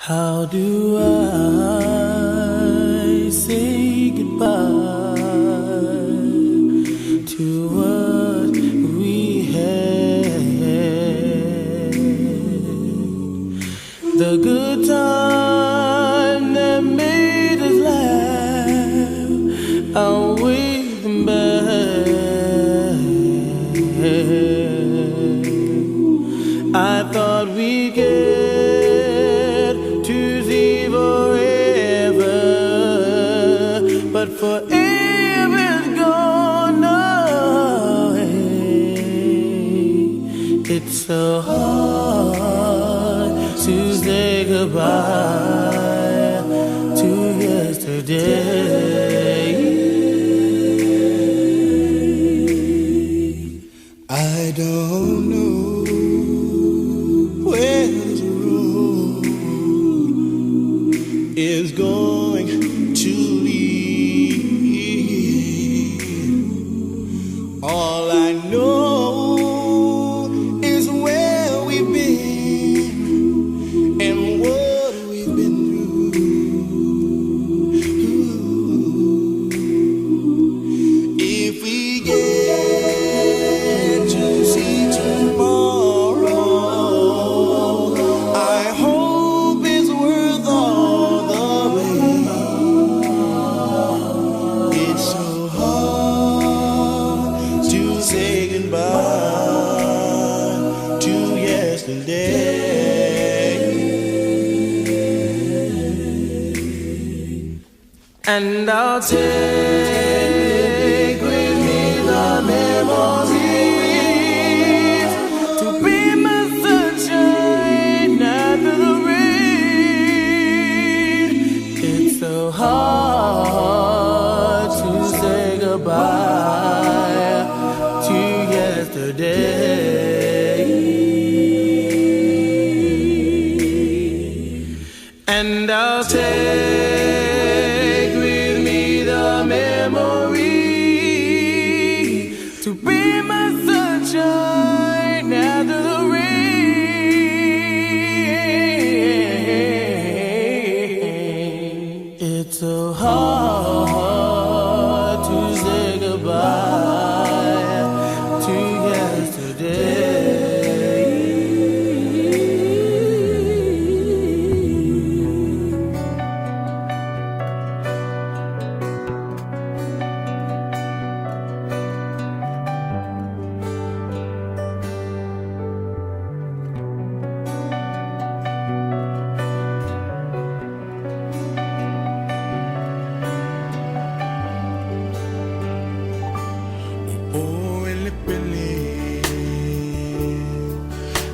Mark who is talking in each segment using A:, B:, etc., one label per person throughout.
A: How do I say goodbye to what we had? The good time that made us laugh, outweigh them bad. I thought we'd get to see forever, but forever is gone away. It's so hard to say goodbye to yesterday.
B: I don't know where this road is going to lead. All I know is where we've been and what we've been through. If we get to see tomorrow, I hope it's worth all the pain. It's so hard to say goodbye to yesterday.
A: And I'll take with me the memories to be my sunshine after the rain. It's so hard to say goodbye to yesterday. And I'll take with me the memory to be my sunshine after the rain. It's so hard to say goodbye to yesterday.
B: Oh, ele pele,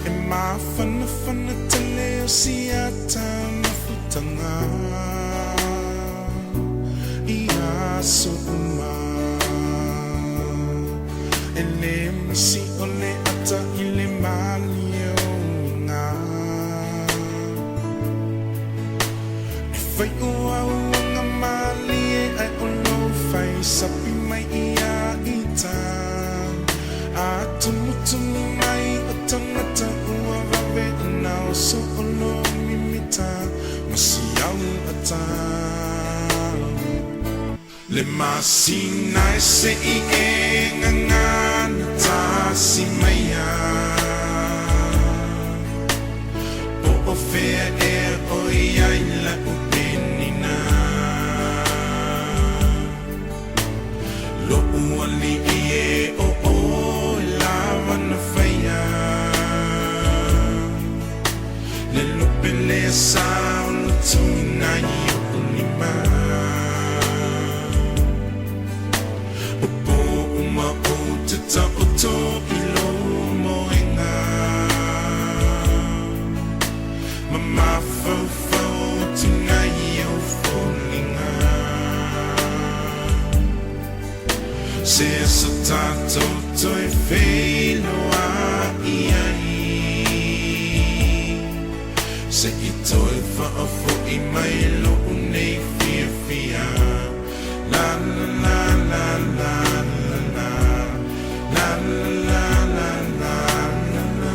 B: e mafana fana tele o siata mafutanga, ia sotuma, ele misi ole ata ile malio nga, e fai ua nga mali e ai olo fai sapi mai ia. Atumutumu mai atangata ua vawe nao so olo mimita masiau ata le masina se I e ngangana ta si maya o ofea e o iai la upenina lo uali e o Sound tonight, Ulima. Opo uma o tata oto ilo moenga. Mama fo tonight, o fallinga. Se so tato toi felo a iai. Se I toi whaafo I mai lo unei fia fia. La la la la la la la la la la la la.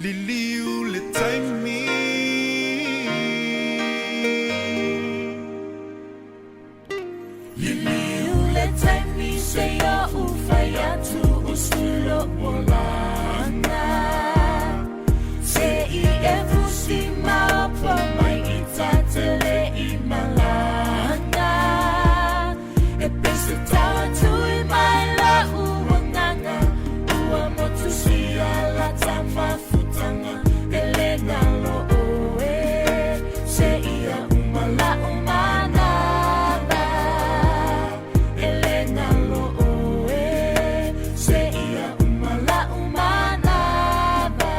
B: Liliu le taimi
C: Liliu le taimi se yo ufaya tu usulo molana Se I efusi maopo mai itatele imalana E pese tawa tu I mai la uanganga Ua motu siya la tama futanga Elena lo oe Se ia umala umana ba Elena lo oe Se ia umala umana ba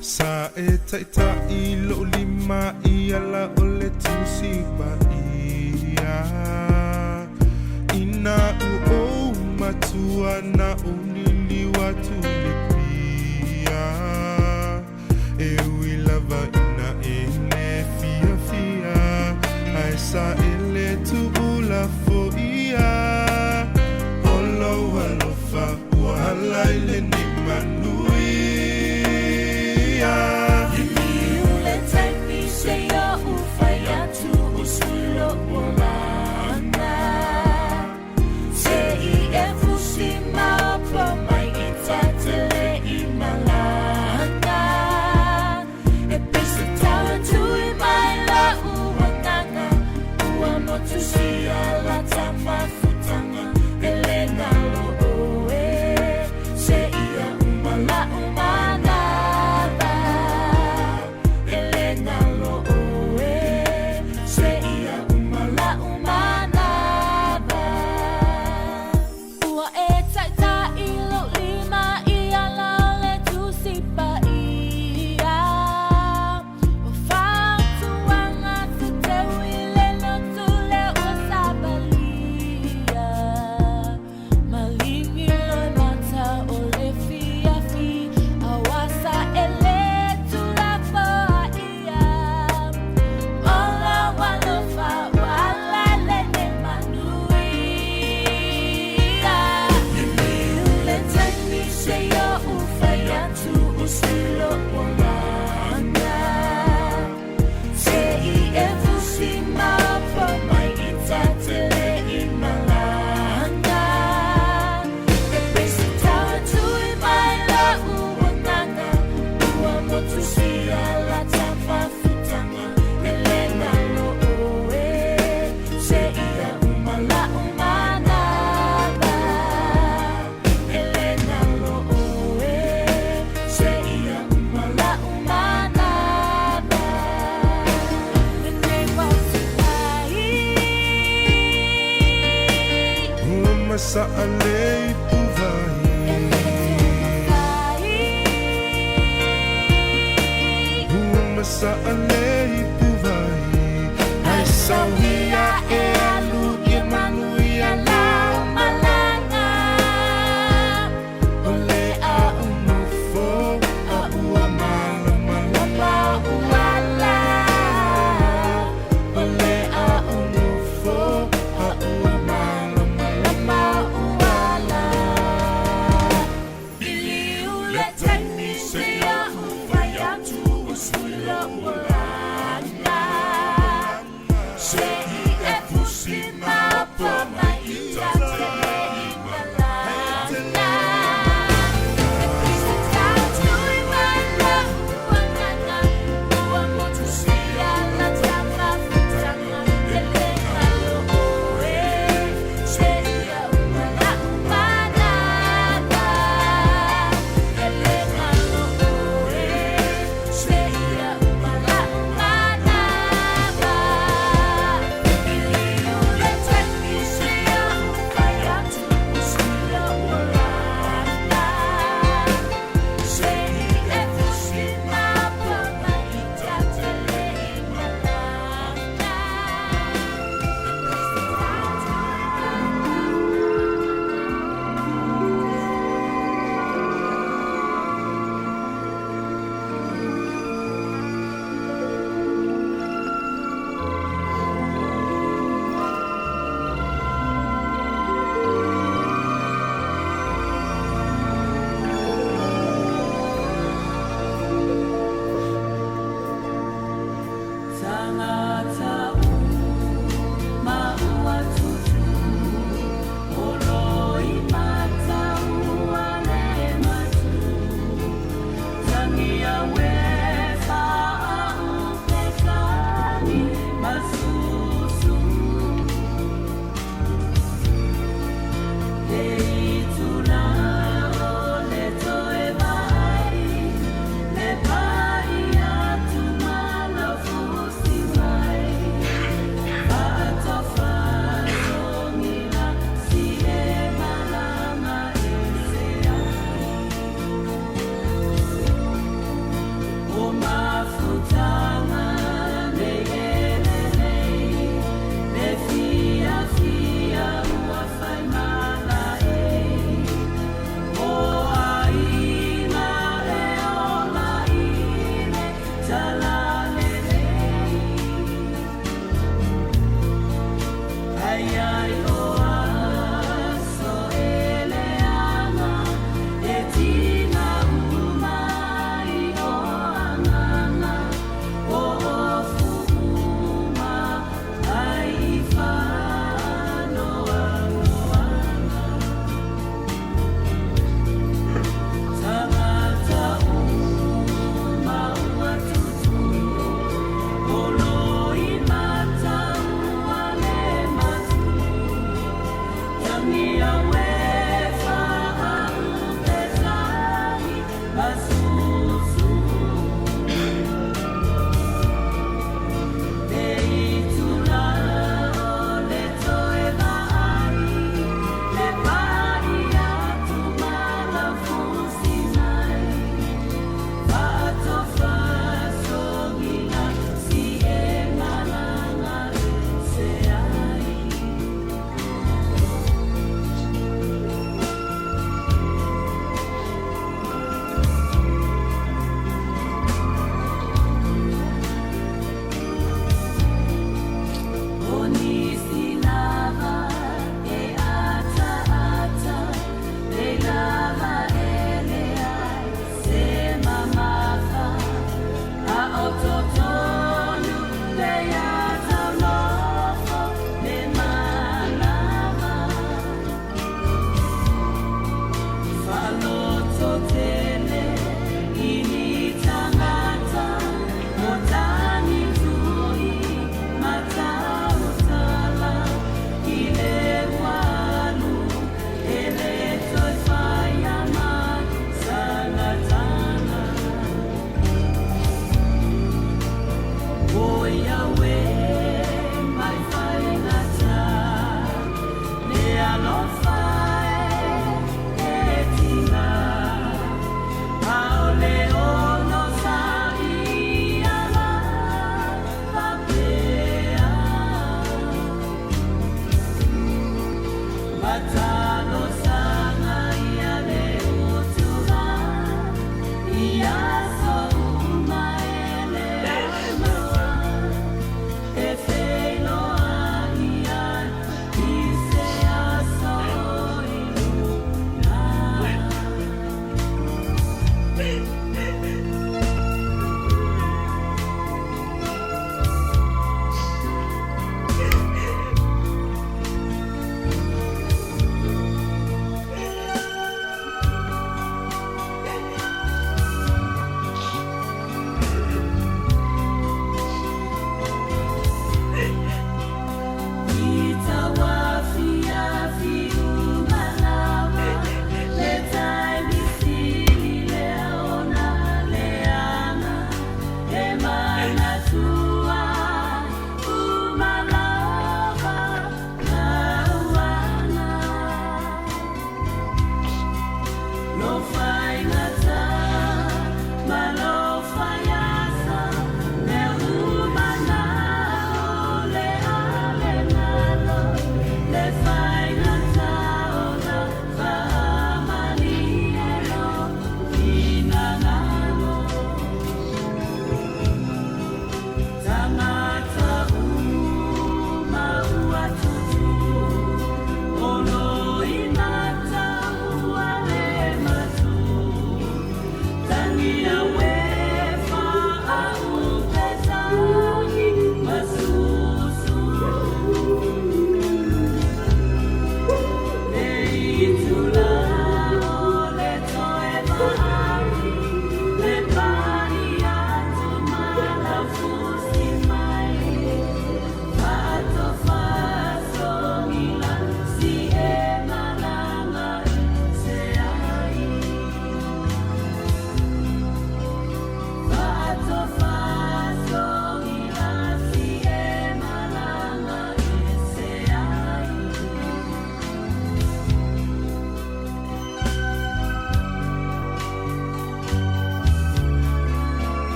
B: Sa e taita I lo lima ia la ole tusi ba ia Ina u o matua na unili watu le pia E ui lava ina ele fia fia Ai sa ele tu ula fo ia Olo alofa wala ile ni manuia
C: Liliu le taimi se yo ufaya tu usulo molana Se I efusi maopo mai itatele imalana E pese tawa tu I mai la uanganga Ua motu siya la tama futanga Elena lo oe Se ia umala umana ba Elena lo oe Se ia umala umana ba Ua e taita I lo lima ia la le tusi pa ia O whang tuanga tu te wile no tule o sabalia Malingi loi mata o le fia fi Awasa ele tula poa ia Ola walofa wala lene manuia Liliu le taimi se yo ufaya tu usulo molana Se I efusi maopo mai itatele imalana E pese tawa tu I mai la uanganga Ua motu siya la tama futanga Elena lo oe Se ia umala umana ba Elena lo oe Se ia umala umana ba Nene wasukai
B: Ua masa alei puvahi Ua masa alei puvahi Ai sauhia e alu ia manuia la
C: malanga
B: Ole a umufo a ua malama
C: Lapa uala
B: Ole a umufo a ua malama
C: Lapa uala Liliu le taimi se yo ufaya tu usulo molana Se I efusi Fia, fia, ua fai mala e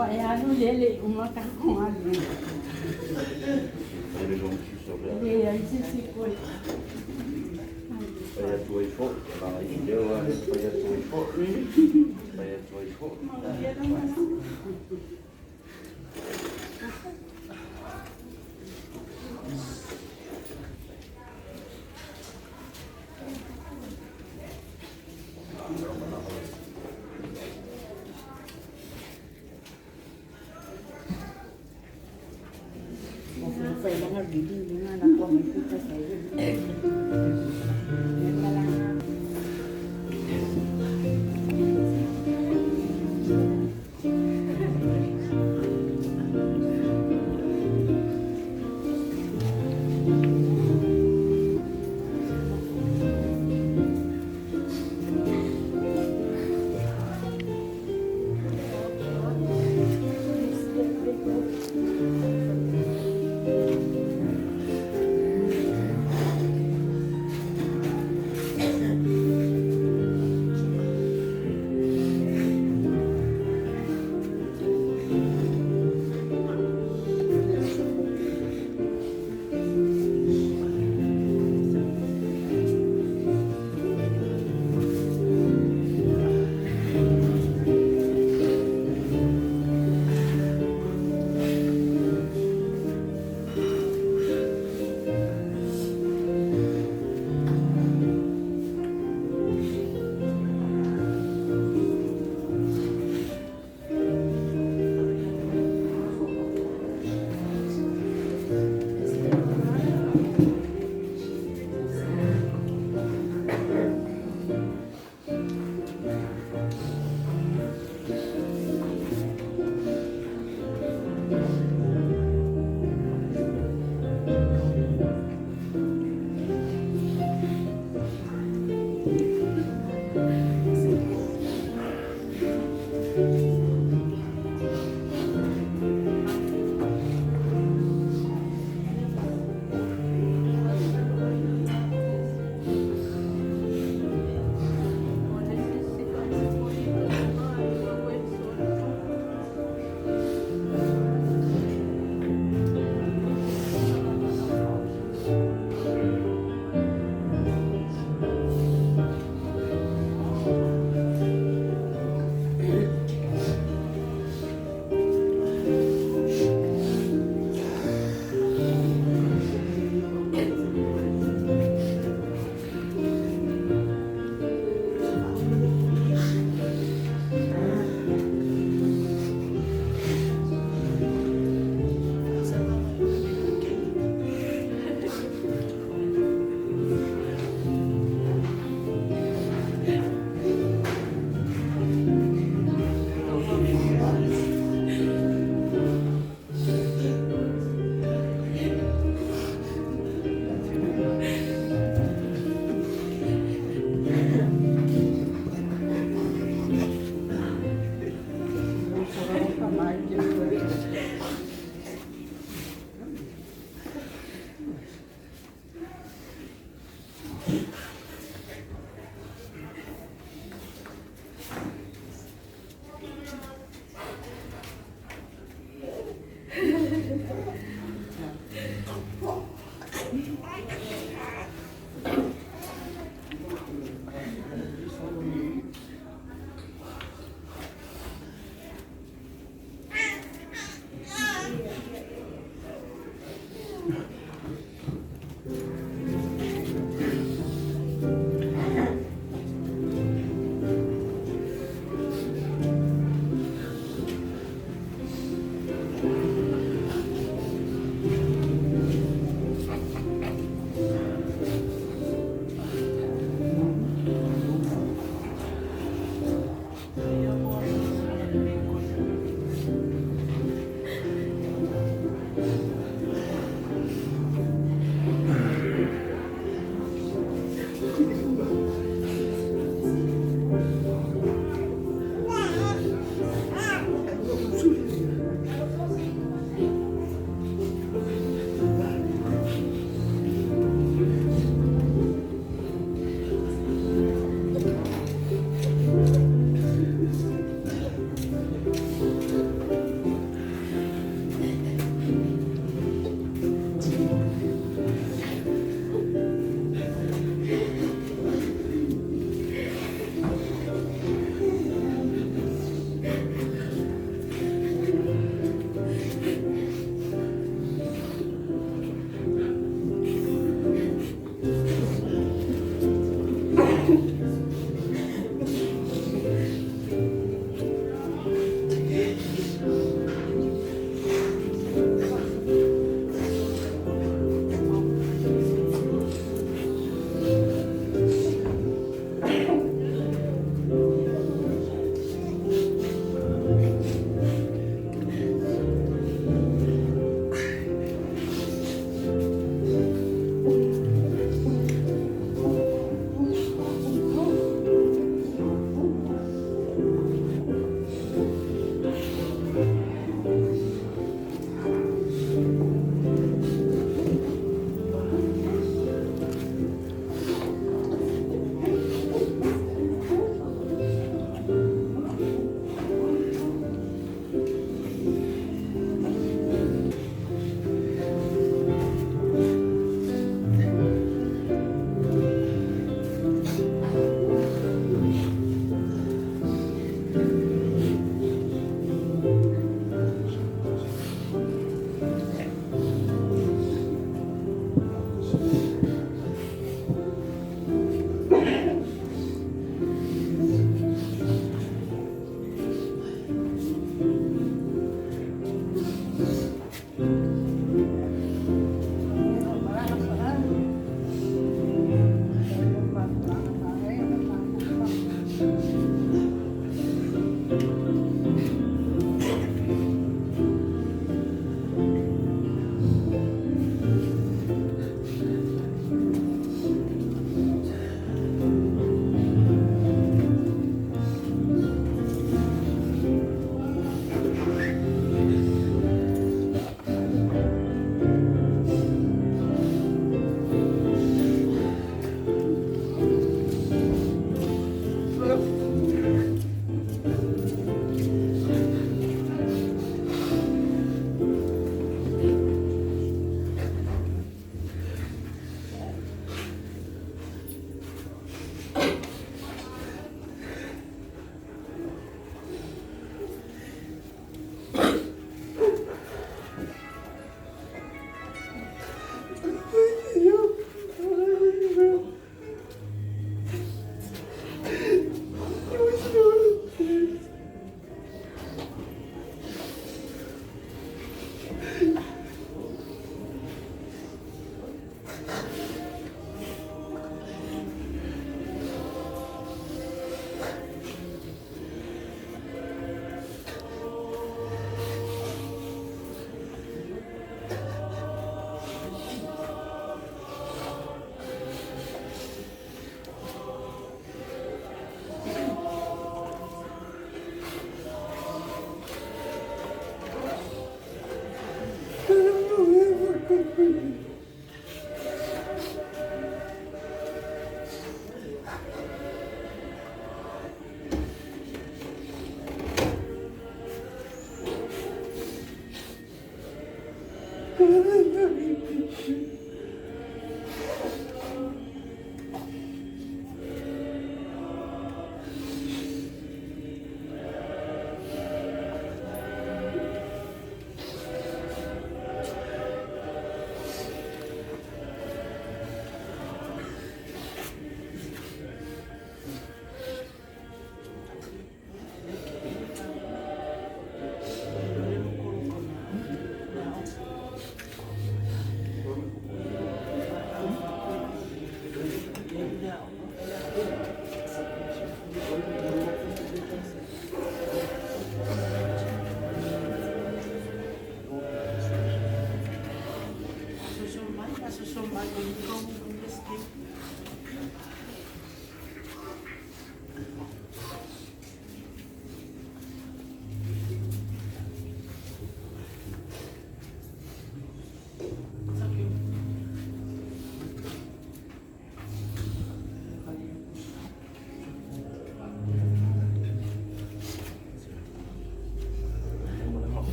D: Voyage dele, uma tá com a vida. Ele aí se foi.
E: Bây giờ tuổi phốt, và nhìn đều bây giờ tuổi phốt, bây giờ tuổi phốt.
D: Saya dengar gini dengan anak kami kita saya.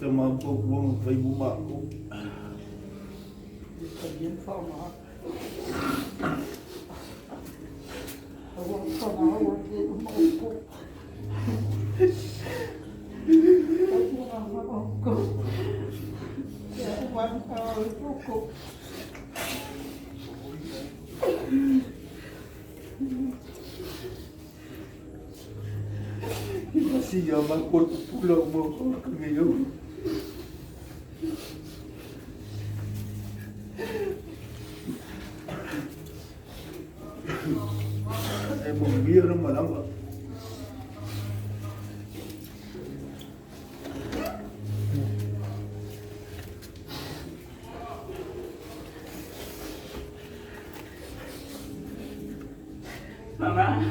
E: Ito mabog mo, may bumako.
D: Sabihin pa mga. Awang pa na, awang din umaupo. Huwag mo nga maupo. Kaya awang pa, upo.
E: Siya magpulang mo ko ngayon. Ay mong beer naman ako.
F: Mama,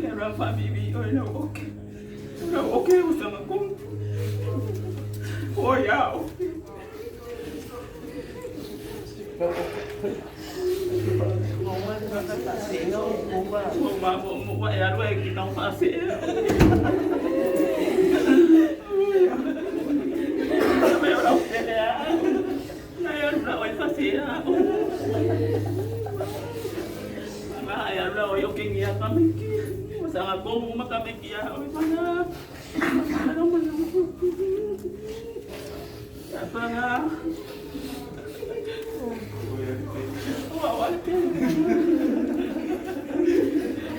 F: kaya family oy na okay. Na okay usama kong. Oh yeah. Mo ya lo que não fazer. Yo kaya kami sa ako makamit ya oy mana ano man apa nga wawal ka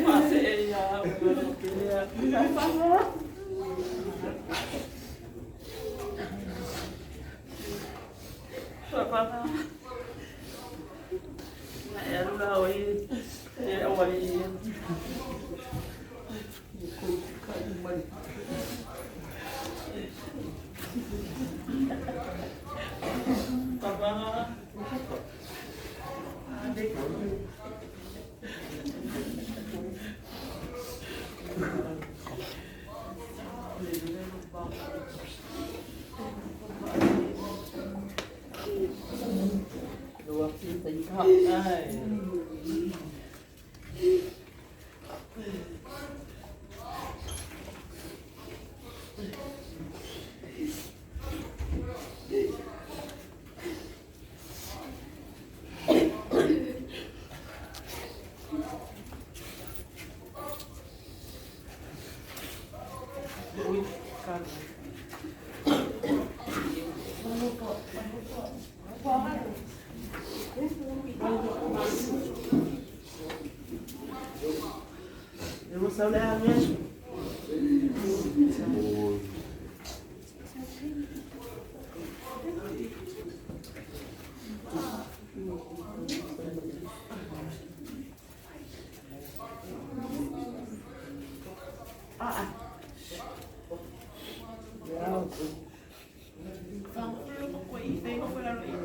F: masih ya kaya apa nga apa nga ya lu oy ya oy Sao lại nhé? Ang ulo ko ko itay ko pala rin.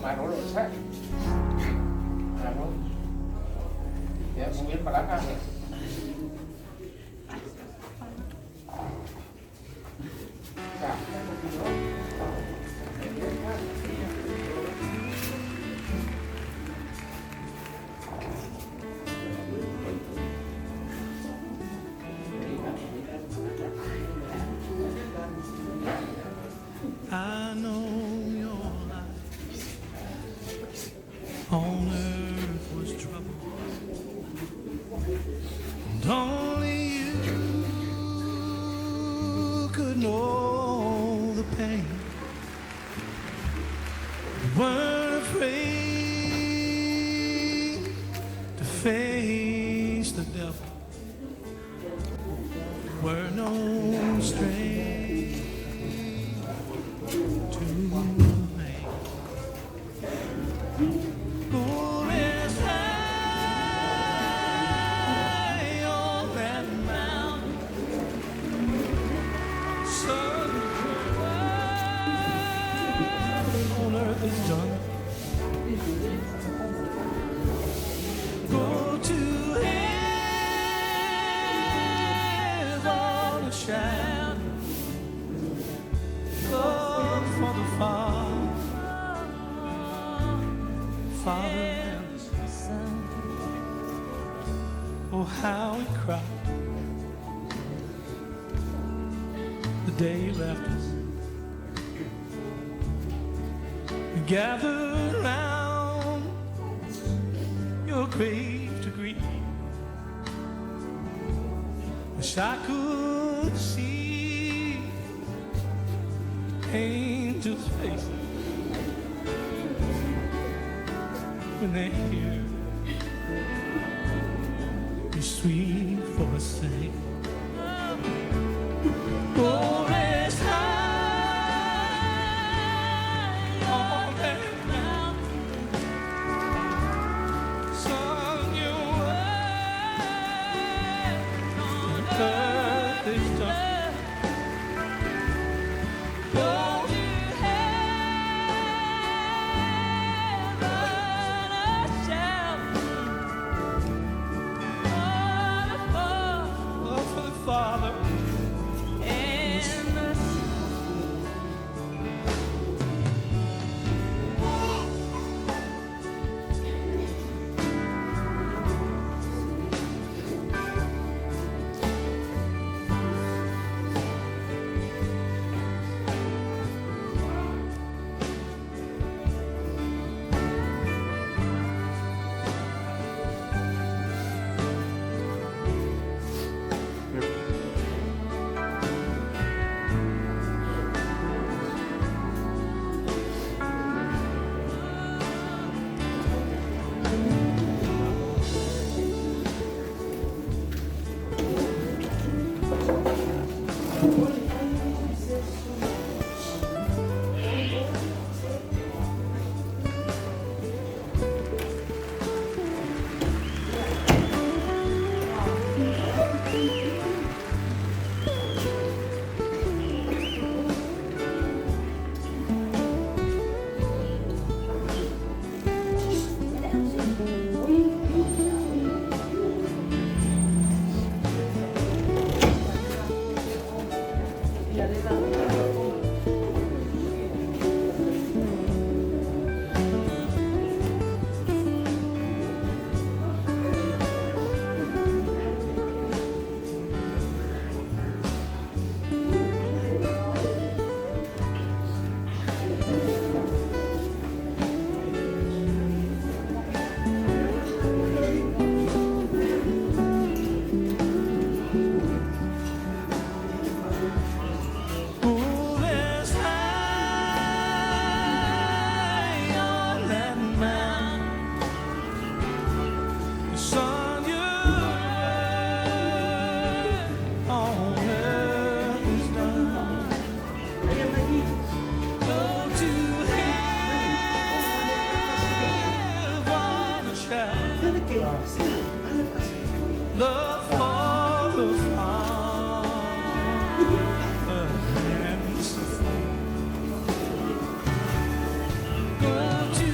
G: Mano lo sa. Ano? Ya, mungkin belakang ya.
A: I know your life on earth was trouble, and only you could know the pain. You weren't afraid to face the devil. You were no stranger to me. Glory is high on that mountain, sun on earth is done. Go to heaven and shout, love for the Father and the Son. Oh, how we cried the day you left us. We gathered round your grave to grieve. Wish I could see angels' faces when they hear your sweet voice sing. Glory is high on that mountain, Son, your word on earth is done. Go to love for the Father and the Son. Love for the Father and the Son. Go to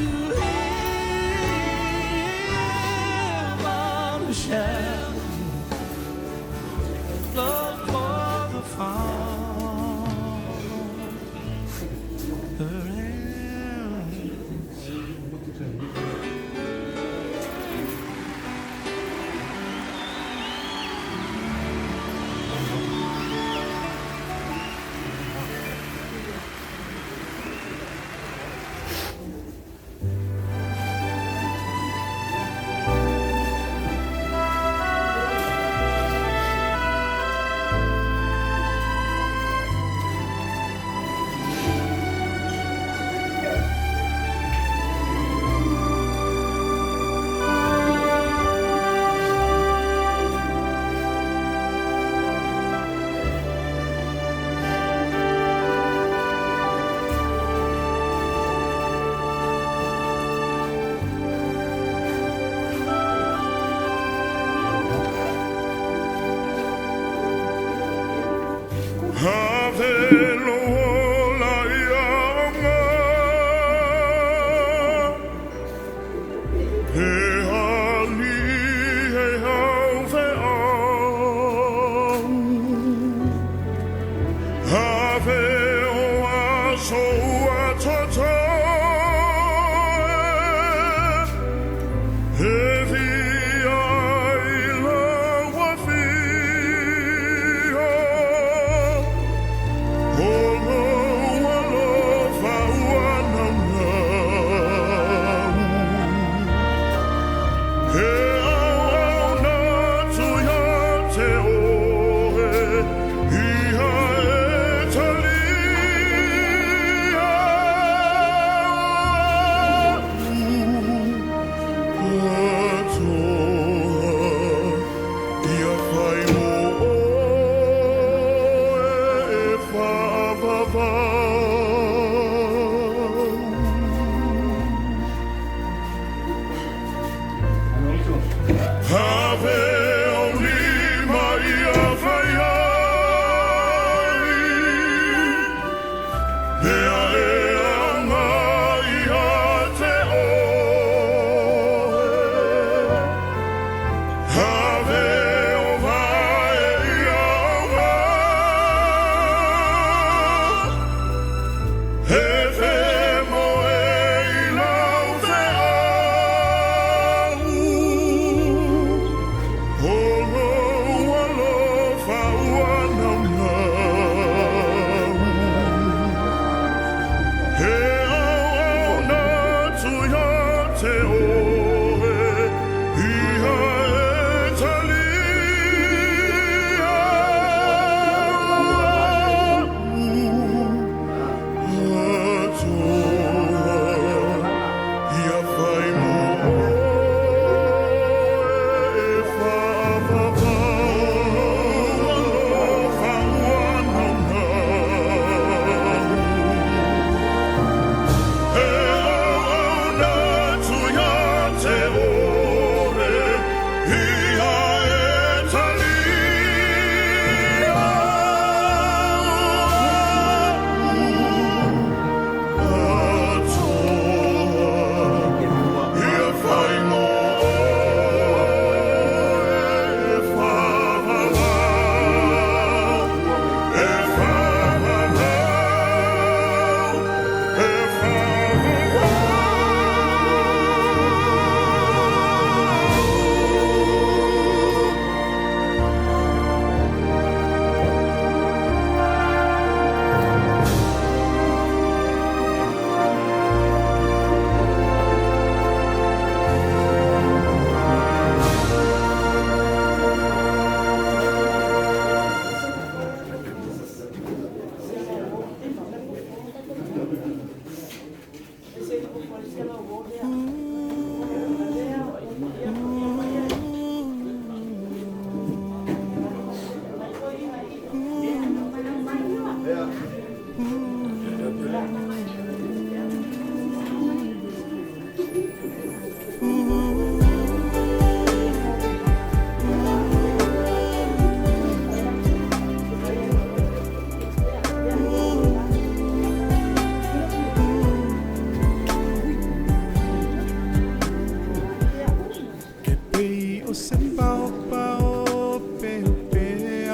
A: Ke pei o se pao pao pe o pe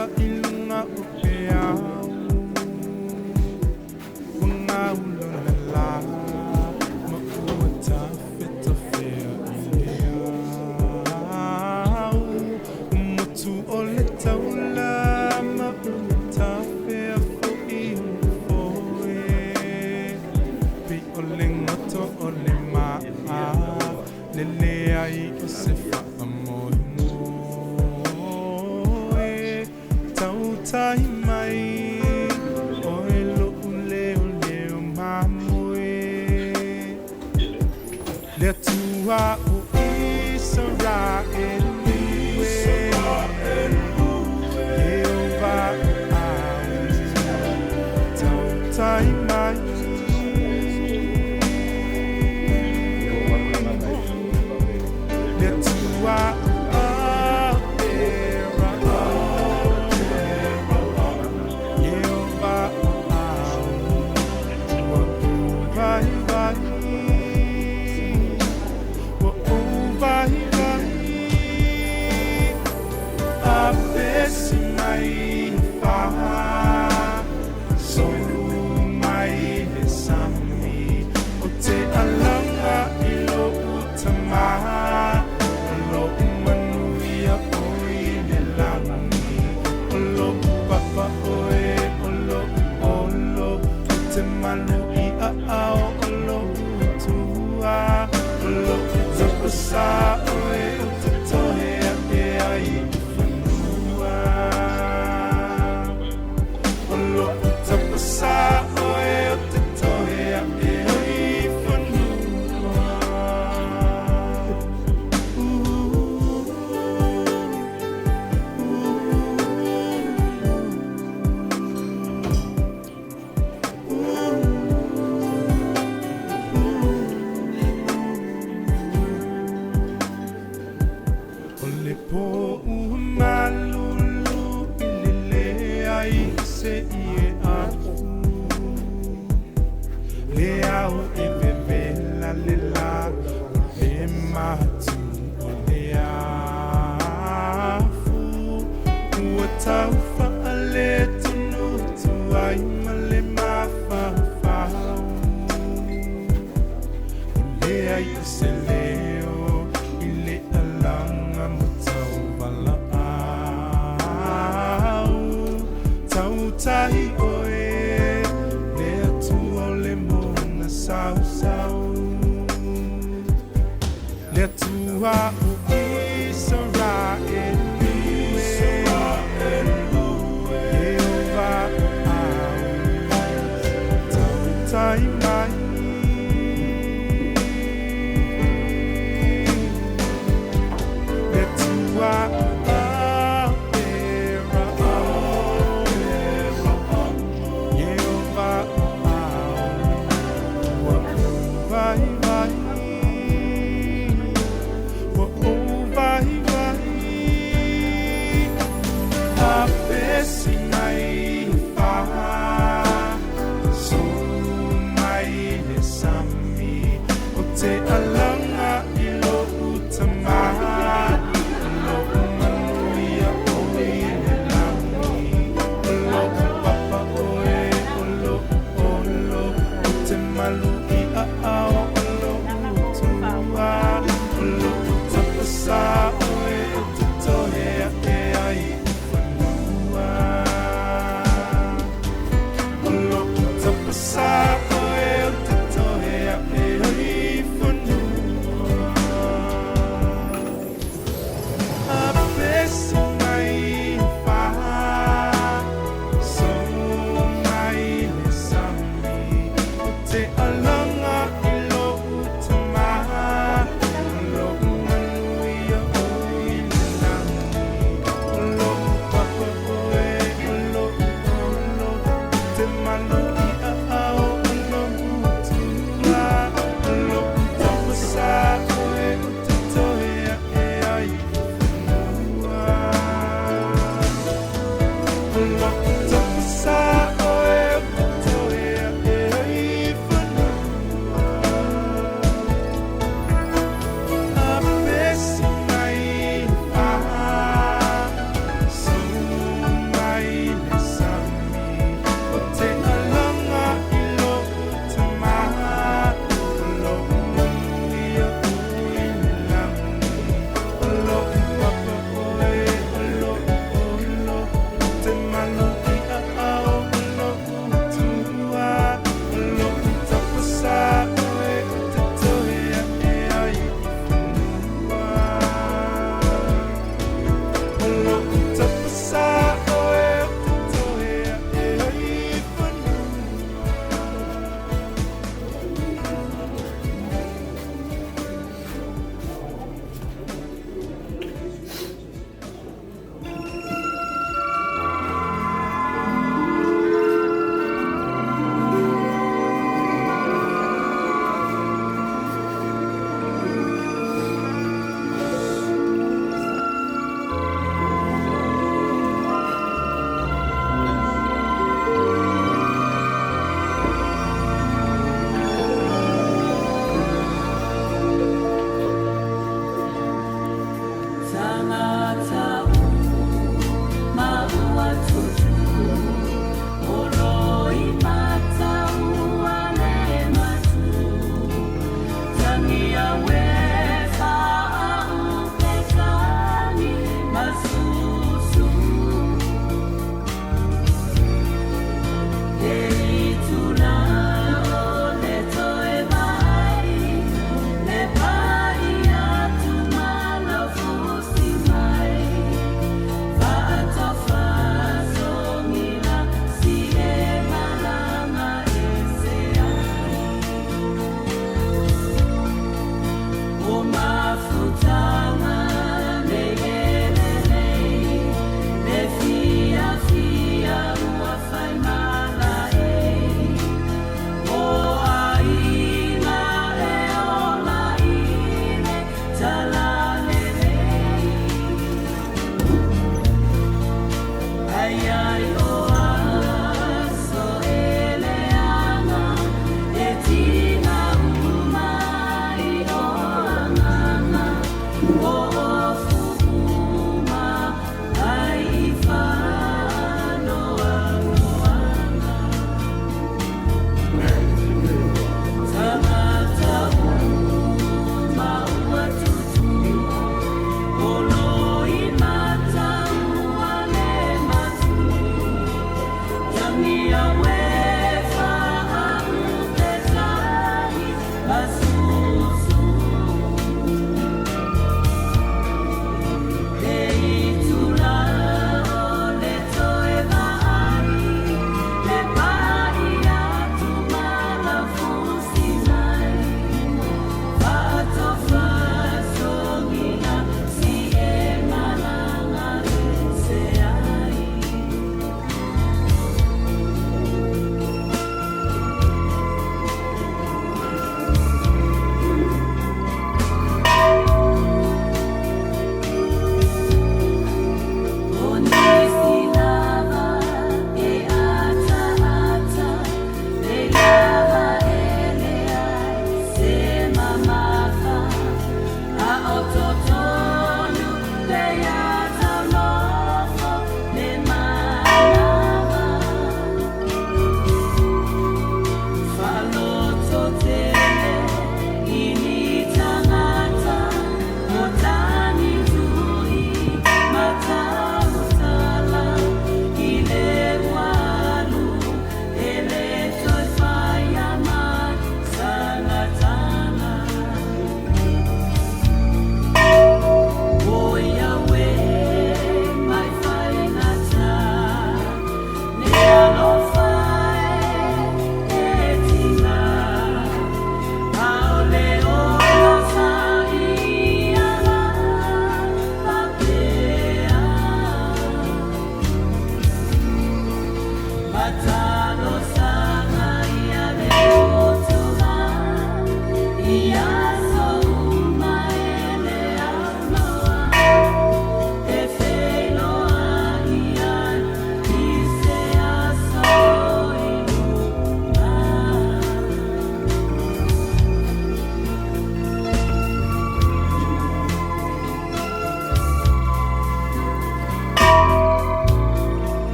A: a ilunga o pe au Wanga ulo na la ma ua ta feta fea i le au Umutu o le taula ma ua ta fea fo i ufoe Pi o le ngoto o le maa Lele ai o se wha moi moe Tau tai mai O e lo leo leo mamoe Le tua o isara e lue E o va au Tau tai mai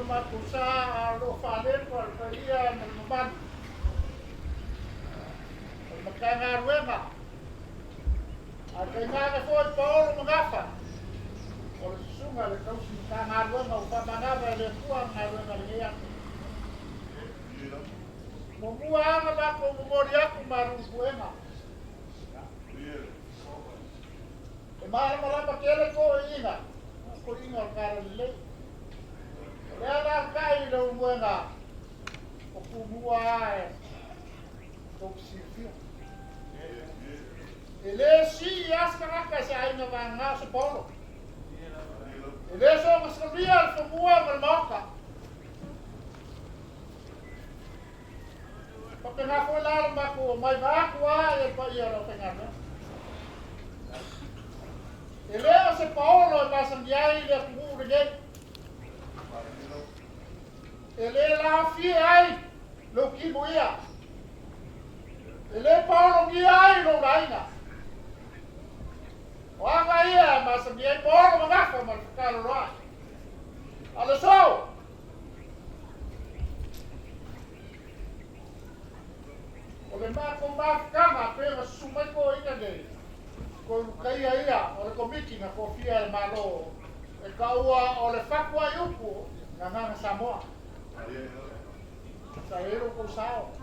H: makusa lo fale por dia naman. Magkangaruema. At kay nga po Paul magafa. O sunga le kau si kangaruema upamangaba le kuang ngaruema le Mumuanga ba ko memoria ko maru kuema. Mara pakele ko ina. Ko ina karale. Ela kai lo muanga. O kumua ko sifio. Ele si askara ka sa ina vanga sa polo. Ele so masabia so mua malmoka. Porque na foi lá no mai vakua e pa ia ro pengana. Ele é se Paulo vai sandiar ele com o dele. Ele lá fiai lo que moia. Ele Paulo que ai lo raina. O aga mas sandiar Paulo magafa mas calo lá. Olha só. Ole ma kama pero sumai ko ina dele. Ko kai ia o le komiti na ko fia malo e kaua o le fakua yupu na ngana Samoa. Sa ero ko sao.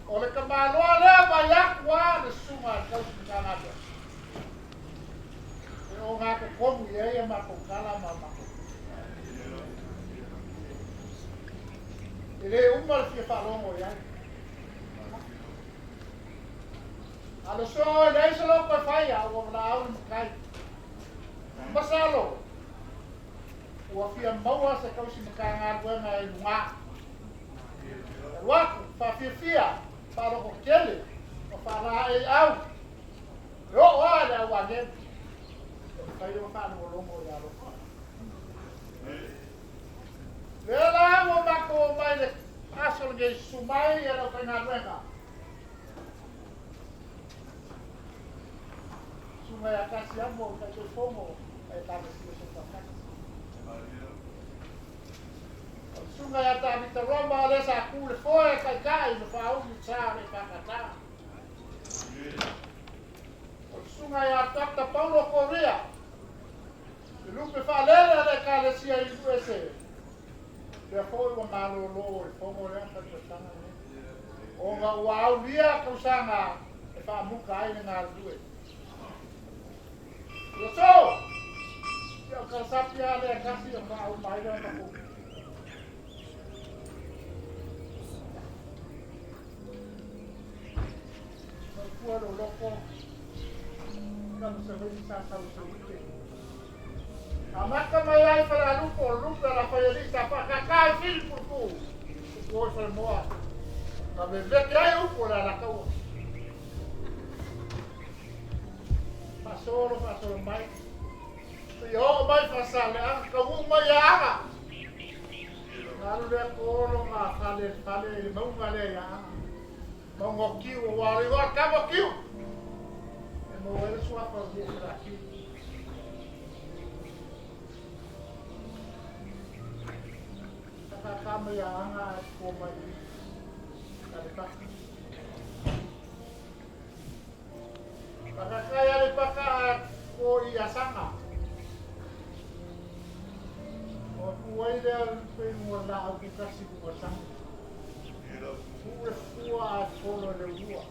H: O le kamalo le ba yakwa le suma ka ngana do. E o nga ko komu ia ma ko kala mama. Ele uma que falou moia. Alo so dai solo pa faya o na au kai. Masalo. O afia maua se kau si makanga buena e lunga. Wa pa fia para o kele. O para e au. Yo olha o agen. Kai o fa no longo ya lo. Ela mo bako mai le asol ge sumai era kana ruega. Sumai akasi amo ka te fomo e ta se se ta. Sumai ata bita roma le sa ku le foi kai kai no fa u tsa le pakata. Sumai ata ta Paulo Correa. Lupe fa le ka le sia i USA. Le foi o malo lo e fomo le ata tanga ne. O nga wau dia ko sanga e fa muka ai na due. Lo so. Yo ka sapia le kasi o ka o mai le ta ko. No puedo loco. No se ve si sa sa. Amaka mai ai para lupo la fayelita pa kakai fil puku. Ko fa moa. Na me ve que ai upo la kau. Pasoro mai. Yo mai pasale a kau mai aga. Nalu le ko ma fale mau vale ya. Mau ki o wali wa ka ki. E mo ele sua fa dia aqui. Kama ya anga ko mai ka Para kaya le paka ko iasanga. O kuai le pe mo la au kasi ko sang. Kuwa solo le ua.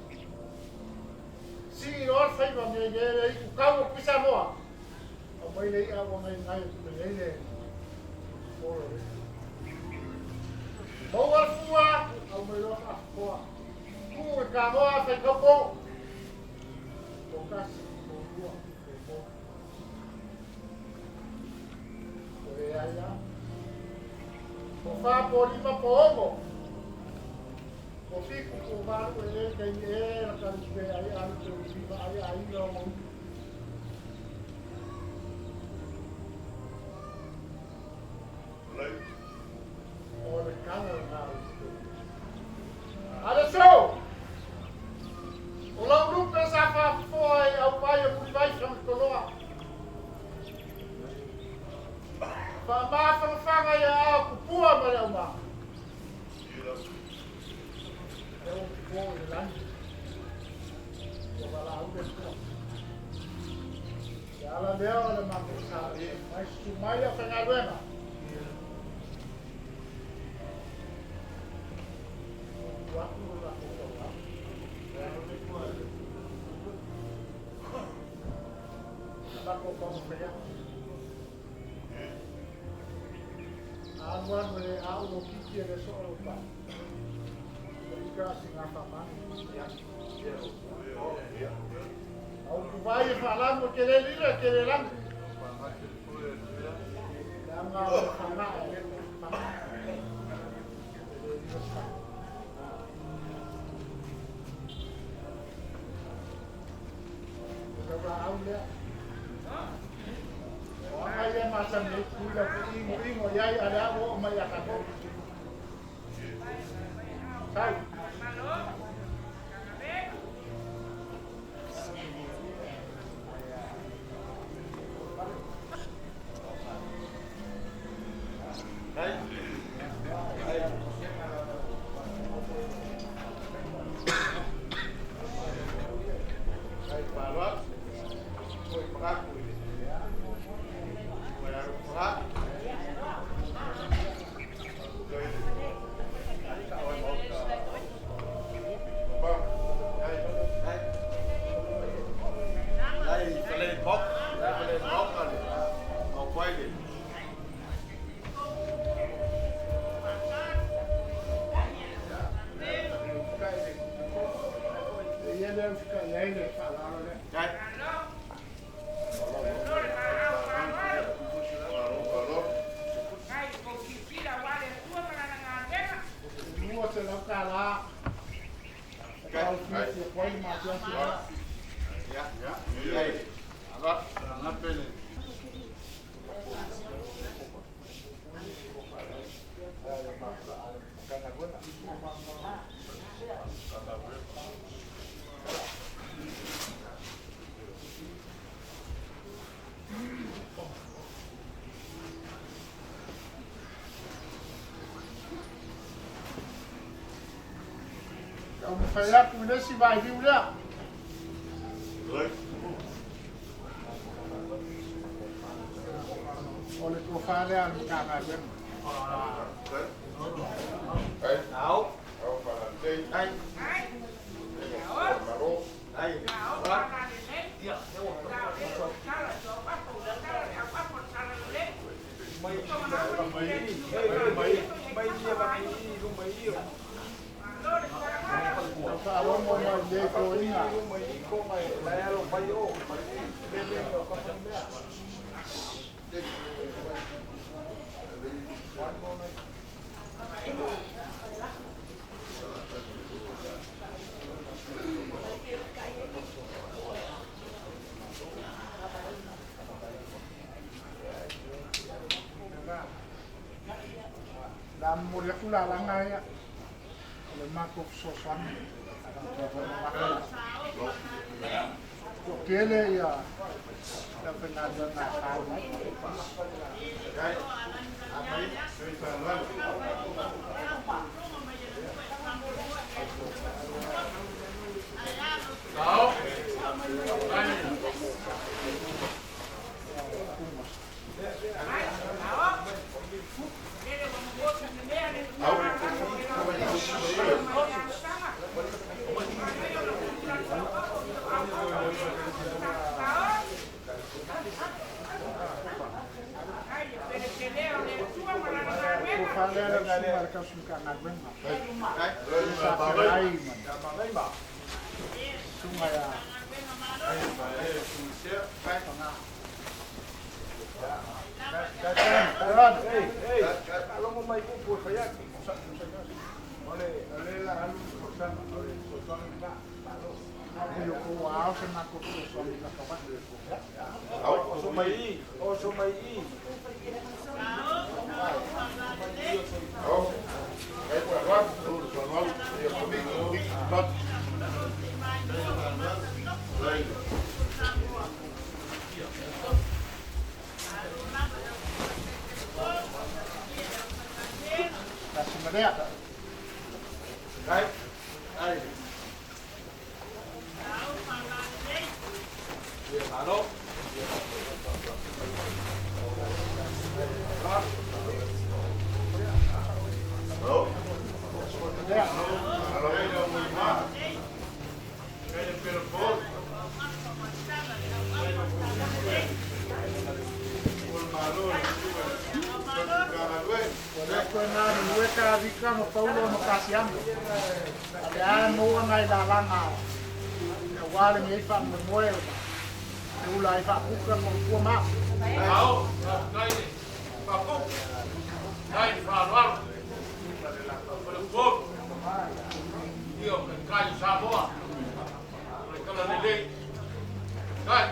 H: Si or fai ba me le ku ka pisa mo. O mai le a o mai ngai le. Ora. Boa fua, au melhor a fua. Tu acabou a ficar bom. Tocas boa. Oi aí. O fa polima pomo. O fico com varo ele tem era para ver aí aí não. Olha cara. Olha só. O laudo pensa foi ao pai o vai chamar toloa. ala leo le makusa mai sumaya fengaluena Bako kong prea. Awan mele au kiki le so pa. Ika singa pa. Au vai falando que ele lira que ele lang. Langa fana ele fana. Au le Ay macam ni kuda ingo yai ada wo mai akako. Sai. Saya punya si bayi udah. Oleh tuan yang kangen. Kalau mau mandi kau ingat. Dan mulia pula langaya. Oleh makhluk sosan. Kele ya, dapat ada nakal. Mereka suka nagben, sungai ya. Kalau mau main kubur saya, boleh lah, aku lupa wow, saya aku suami kawan. Oh, sumai. Oh, kasih mereka. Right. Halo. nga ni ka vika mo paulo mo kasiamo. Ale ano nga ila langa. Wale ni fa mo moe. Ula fa uka mo ko ma.
G: Ao, ngai ni. Papu. Ngai fa wal. Para o povo. Io kai sa boa. Kala ni le. Ngai.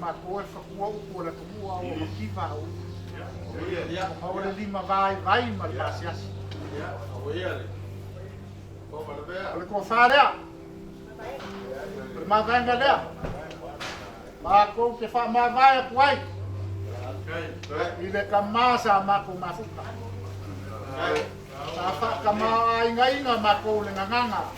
H: Makoe whakua upo la kumua o makiva au. Maore lima vai ma le pasiasi. Ole kua wharea. Ole mawanga lea. Mako ke wha mawaya kuai. Ile ka masa mako mafuka. Sa wha ka maa inga mako le nganganga.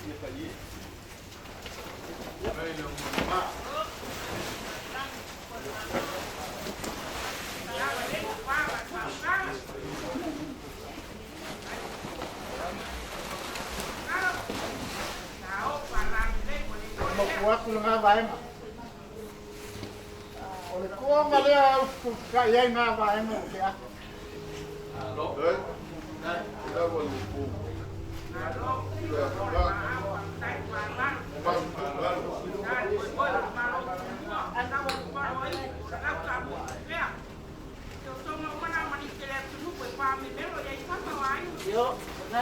H: Makuha ko nga vaenga. Ole ko nga lea ka yai nga vaenga ke a.
D: Yo, na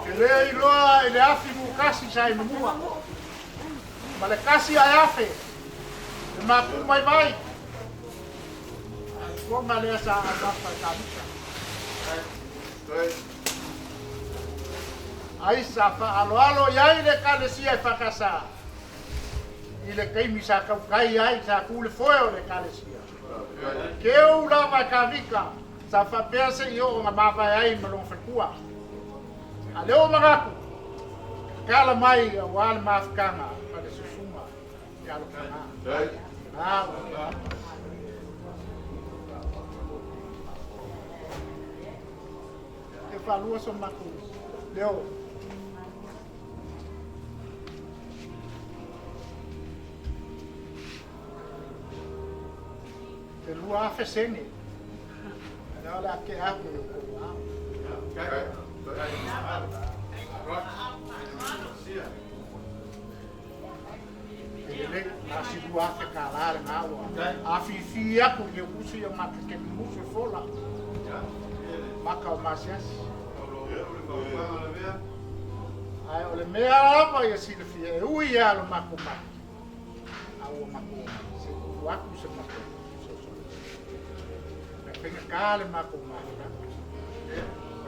H: Ele iloa ele afi mu kasi sai mu mua. Male kasi ai afi. E maku mai vai. Ko male asa apa kabisa. Ai sa fa alo ia ile kalesia e fakasa. Ile kai misa ka kai ai sa kule foio le kalesia. Keu lava kavika. Sa fa pese io nga mava ai melon fekua. Aleo magaku. Kala mai wal mafkanga pada susuma. Ya lokana. Ah. Ke falua so maku. Leo. Te lua feseni. Ala ke aku ko. Ele nasi dua ke kalar ngawa. Afifi aku ke usu yang makan ke musu fola. Maka masias. Ai ole mea apa ya silfia. Ui ya lo mako mak. Awo mako. Se aku se mako. Penga kale mako mak.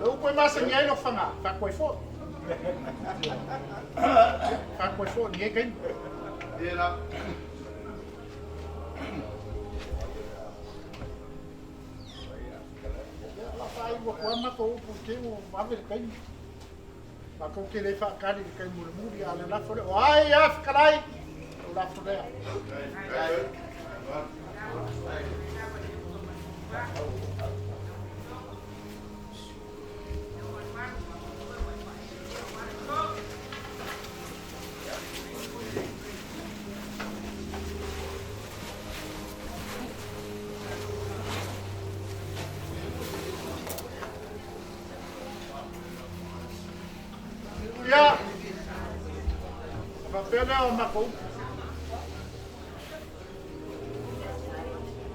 H: Lo koe masa ni ai no fanga, fa koe fo. Fa koe fo ni e kain.
G: Era.
H: La fai wo koe ma ko pu ke wo va ver kain. Ma ko ke le fa kali ke muri ala la fo. Ai af kalai. La fo de. Ya. Apa pena o mako.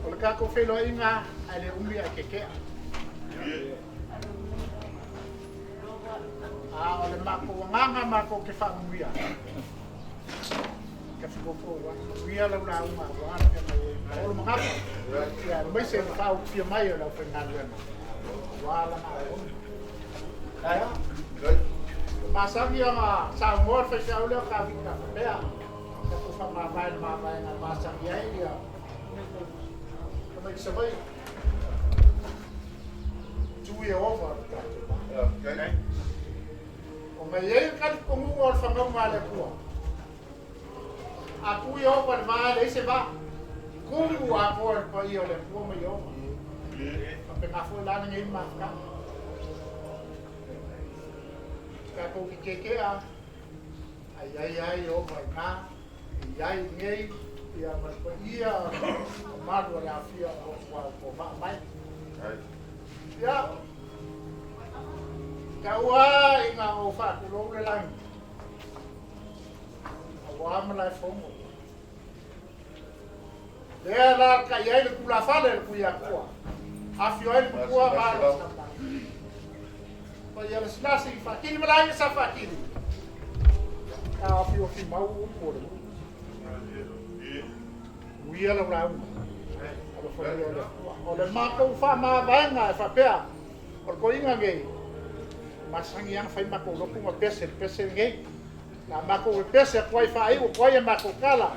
H: Ole ka ko felo inga ale umbi a keke. Ah, ole mako nganga mako ke fa umbi. Ka fico ko wa. Umbi la una wa ke mai. Ole mangapa. Ya, mai se fa o fia mai la fenalo. Wala ma. Aya. Masang yang sangor festival dia kami tak ada. Satu sama main masang dia dia. Kami sebaik. Cuy over. Okay. Omayan kan kumur fangam wala ko. Aku yo par wala ese ba. Kumu ako pa yo le ko mo yo. Tapi ngafo lang ngayon mafka. Kako kikeke a ai o mai na ai ngei ia mai ko ia o malu la fia o mai ia kaua inga o fa ko lo le lang o amala fomo le la ka ia le kula fale ku ia ko afio ai ku malu pa ia le snasi fa kini malai sa fa kini afio fi mau ko le Wia la rau. O le mako fa ma vanga fa pea. O ko inga nge. Masangi yang fai mako loku ma pese nge. Na mako pese kwai fa ai o kwai mako kala.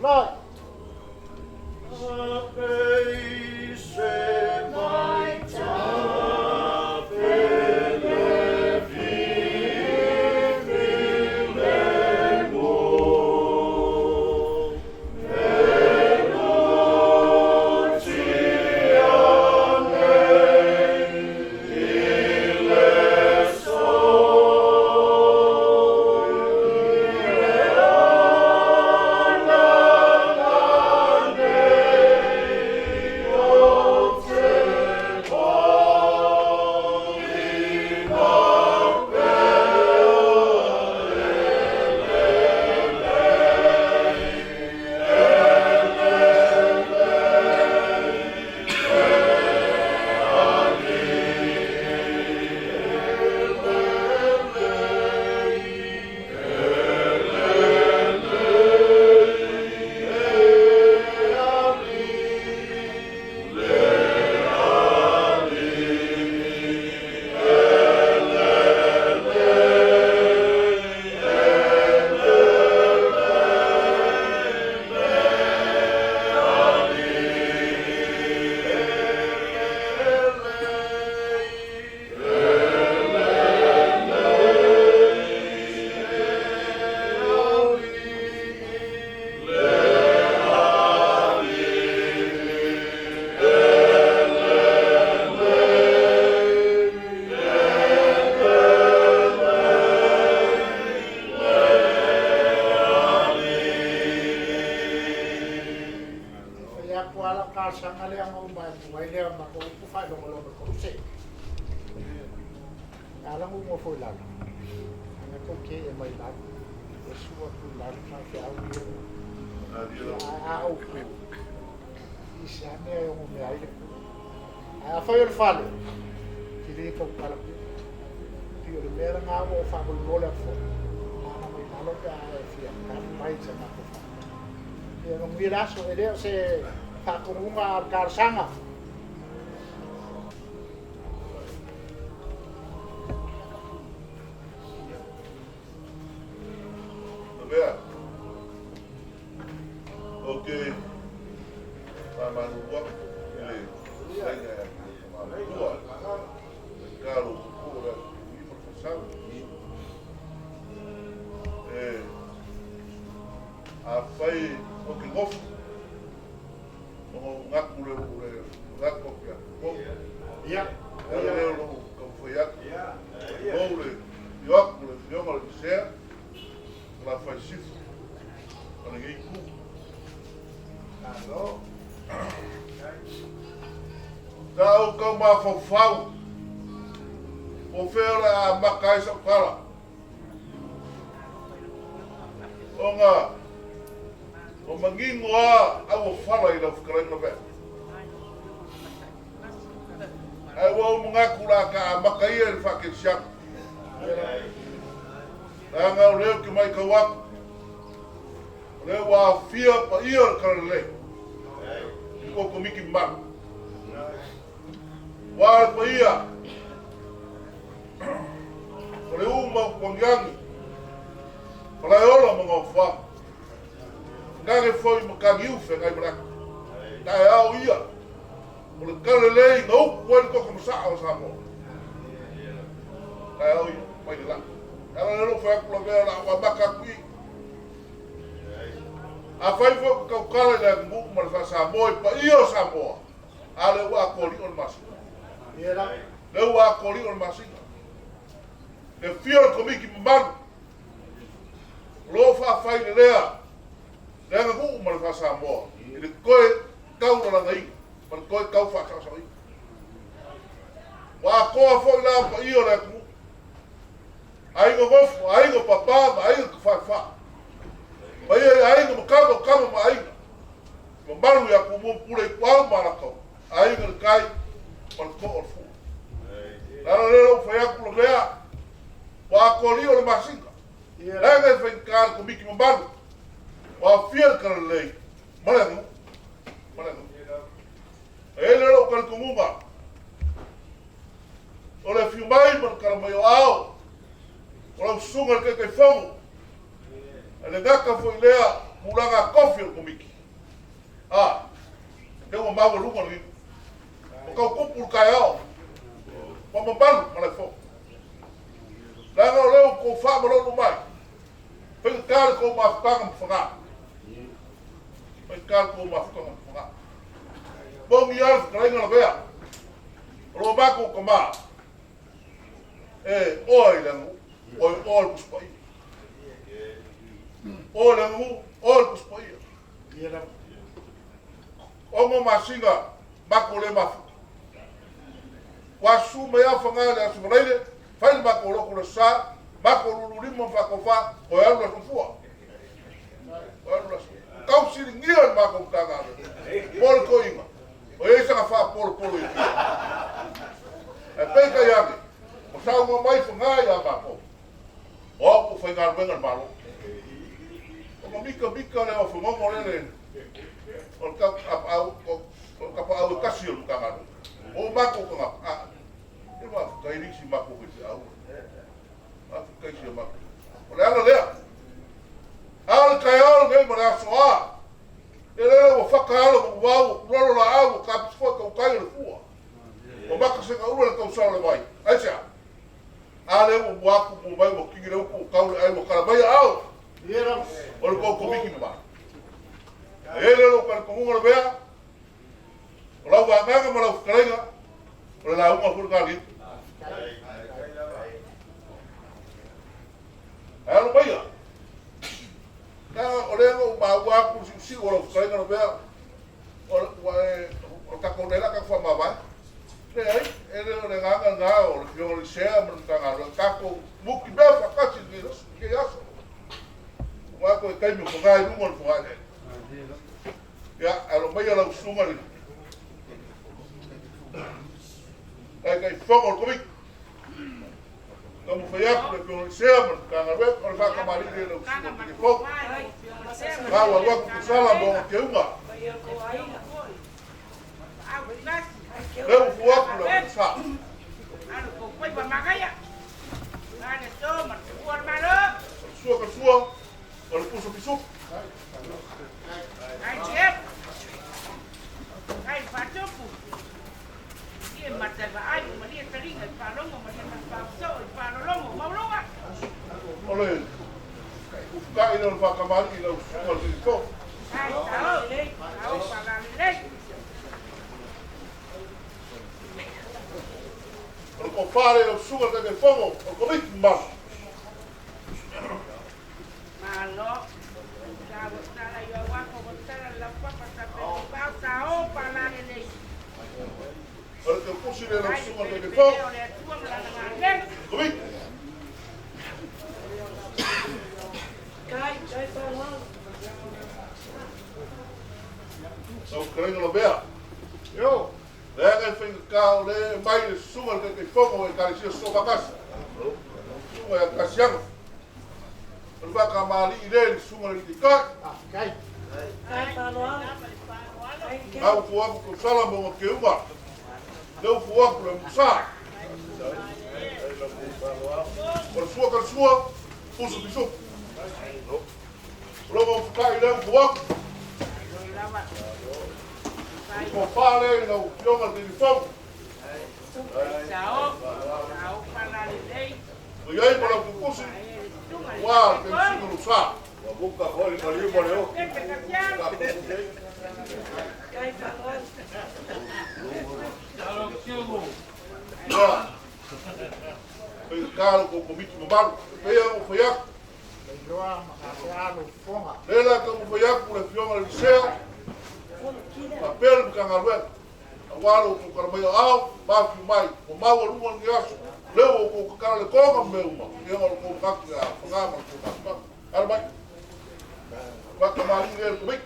H: Lo. Se fa con una carsanga.
G: Vea. Ok. Sama luar. Ele. Luar. Caro, pura. E professor. A fai o que gosto. Ngaku le ngaku ya. Iya. Ele lo foi ya. Ole. Yo mal ser. La faz isso. Para ninguém cu. Alô. Tá o cama fofau. O fera a macai sa fala. Onga. O mangingo a o fala i la fukara na ve. Ai wa mga kula ka makai e fa ke siak. Nga leo ki mai ka wa. Le wa fia pa ia ka le. Ko ko miki ma. Wa pa ia. Le uma ko ngangi. Para ola mga fa. Ngai foi makangi u fe ngai bra. Dai au ia. O le kale lei ngau ko ko ko sa o sa mo. Dai au ia, mai la. Ala lo fa ko le la wa baka kui. A fai fo ka kale le ngu mo fa sa mo pa io sa mo. Ale wa ko ri on mas. Ia le wa ko ri on mas. Le fio ko mi ki man. Lo whawhai le lea. Lenga ku ma le whasa moa. I le koe kau na langa inga. Ma le koe kau whakasa inga. Wa koa fo ila pa iyo le ku. Ainga ngofu, ainga papa, ma ainga kuwhaiwha. Ma ia ainga makama ma ainga. Ma maru ya ku mua pule i kuau ma la kau. Ainga le kai, ma le koa le fu. Nara lero whaiaku lo lea. Wa koli o le masinga. Lenga e whaikara ko miki mambaru. Wa fia kara lei. Malengu. E lero kara kumunga. O le fiu mai man kara mai o ao. O la usunga le kei whangu. E le ngaka fo i lea muranga kofi o ko miki. Te ua mawa lunga ni. O kau kupu kai ao. Wa mambaru ma le fo. Langa o leo ko wha maronu mai. Pega kare ko mafutanga mwhanga. Pega kare ko mafutanga mwhanga. Bongi alfu karainga na bea. Ro mako ko maa. Oi langu. Oi kuspai. Oi langu. Oi kuspai. Ongo masinga. Mako le mafu. Kwa sume ya whanga le asu maraile. Whaile mako loko le saa. Mako lulu lima whakofa. O aru la sufua. Kau siri ngia mako mtanga. Polo ko inga. O eisa ka wha polo i. E peka yake. O sao ngā mai whangai a mako. O aku whaingar wenga malo. O ma mika leo whangongo lele. O kapa au e kasi o mtanga. O mako kanga. E ma kairisi mako kiti au. Mako kaisi o mako. O le ana lea. Ala kai ala ngai mara soa. E leo o whakaalo ko wau. Rolo la au ka pisfo ka ukai le fua. O maka se ka ua le kau sao le mai. Aisea. Ale o waku mo mai o kingi leo ko kau le ai o karamai au. O le koko miki ma. E leo ka kongunga le bea. O lau wanganga ma lau whakarenga. O le la unga furka li. Alo mai o leo o mawaku si o lau whakarenga le bea. O takonela ka wha mawai. E leo le nganga ngā o le fionga le sea mara tanga le kako muki mea whakasi ni rasu ke aso. Wako e kaimi o whangai runga le whangai. Ia, alo mai ala usunga ni. Kai whango le komik. Kamu whaiaku le fionga le sea mara tanga le o le whakamari le usunga ni whok. Kawa waku kusala mo ke unga. Leo fuaku la kusa.
C: Ano ko koy ba magaya? Ano to, matuwar malo.
G: Sua ka sua. O le puso piso.
C: Ai chef. Ai patupu. Dia mata ba ai, malia taringa palongo, malia paso, palongo, maulonga.
G: Ole. Ufukai le whakamari la usunga le whok.
C: Ai tao pala le.
G: O ko whare o sunga te ke whango, o ko miki mas.
C: Malo. Tao tala yo wako tala la papa ta pe tao pala le.
G: O le te pusi le la sunga te ke whango, ko miki. Sau karenga la bea.
H: Yo.
G: Lea ngai whainga kao le mai le sunga le ke whango e karisia soka kasi. Sunga e kasianga. O le whaka maali i le sunga le ke kai.
H: Kai.
G: Au fuaku ko salamo o ke uma. Leu fuaku le musa. O le sua ka sua, pusu pisu. Logo o fukai leu fuaku. Ko pare na o fionga te ni whango.
C: Tao pala le.
G: O iai para kukusi. Wa, te sunga lusa. Wa buka hori mariu mareo. Ia. Pei karo ko komiti mabaru. Pei o whaiaku.
H: Loa makasaro fonga.
G: Lela ka ufayaku le fionga le sea. Papel ka ngalwe. Awalo ko karamai au, ba fi mai, o mau rumo ni aso. Leo ko ka le konga meuma. Ke o ko ka ka ngama ko ka. Arbai. Wa ka mali le ko bik.